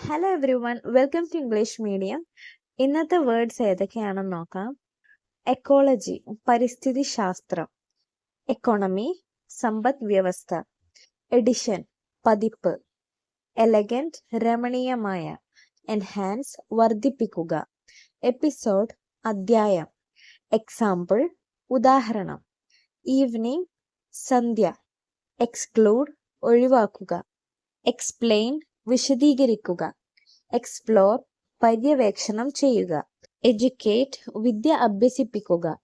Hello everyone, welcome to English medium. ഇന്നത്തെ words ഏതൊക്കെയാണെന്ന് നോക്കാം. എക്കോളജി പരിസ്ഥിതി ശാസ്ത്രം, എക്കോണമി സമ്പദ് വ്യവസ്ഥ, എഡിഷൻ പതിപ്പ്, എലഗന്റ് രമണീയമായ, എൻഹാൻസ് വർദ്ധിപ്പിക്കുക, എപ്പിസോഡ് അധ്യായം, എക്സാമ്പിൾ ഉദാഹരണം, ഈവനിങ് സന്ധ്യ, എക്സ്ക്ലൂഡ് ഒഴിവാക്കുക, എക്സ്പ്ലെയിൻ വിശദീകരിക്കുക, എക്സ്പ്ലോർ പര്യവേക്ഷണം ചെയ്യുക, എഡ്യൂക്കേറ്റ് വിദ്യ അഭ്യസിപ്പിക്കുക.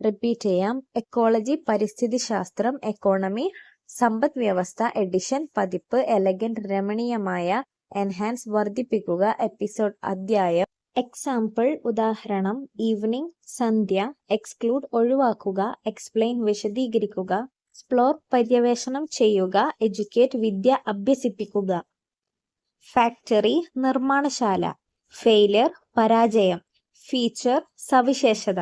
റിപ്പീറ്റ് ചെയ്യാം. എക്കോളജി പരിസ്ഥിതി ശാസ്ത്രം, എക്കോണമി സമ്പദ് വ്യവസ്ഥ, എഡിഷൻ പതിപ്പ്, എലഗന്റ് രമണീയമായ, എൻഹാൻസ് വർദ്ധിപ്പിക്കുക, എപ്പിസോഡ് അധ്യായം, എക്സാമ്പിൾ ഉദാഹരണം, ഈവനിങ് സന്ധ്യ, എക്സ്ക്ലൂഡ് ഒഴിവാക്കുക, എക്സ്പ്ലെയിൻ വിശദീകരിക്കുക, എക്സ്പ്ലോർ പര്യവേഷണം ചെയ്യുക, എഡ്യൂക്കേറ്റ് വിദ്യ അഭ്യസിപ്പിക്കുക. ഫാക്ടറി നിർമ്മാണശാല, ഫെയിലിയർ പരാജയം, ഫീച്ചർ സവിശേഷത,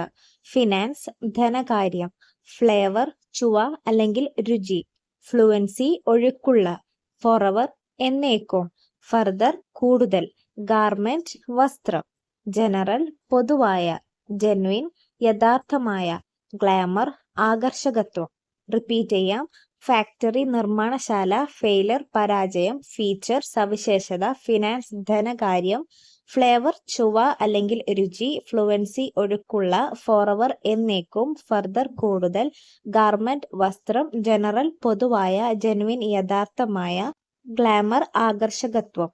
ഫിനാൻസ് ധനകാര്യം, ഫ്ലേവർ ചുവ അല്ലെങ്കിൽ രുചി, ഫ്ലുവൻസി ഒഴുക്കുള്ള, ഫോറവർ എന്നേക്കും, ഫർദർ കൂടുതൽ, ഗാർമെന്റ് വസ്ത്രം, ജനറൽ പൊതുവായ, ജെന്വിൻ യഥാർത്ഥമായ, ഗ്ലാമർ ആകർഷകത്വം. റിപ്പീറ്റ് ചെയ്യാം. ഫാക്ടറി നിർമ്മാണശാല, ഫെയിലർ പരാജയം, ഫീച്ചർ സവിശേഷത, ഫിനാൻസ് ധനകാര്യം, ഫ്ലേവർ ചുവ അല്ലെങ്കിൽ രുചി, ഫ്ലുവൻസി ഒഴുക്കുള്ള, ഫോറവർ എന്നേക്കും, ഫർദർ കൂടുതൽ, ഗാർമെന്റ് വസ്ത്രം, ജനറൽ പൊതുവായ, ജെന്വിൻ യഥാർത്ഥമായ, ഗ്ലാമർ ആകർഷകത്വം.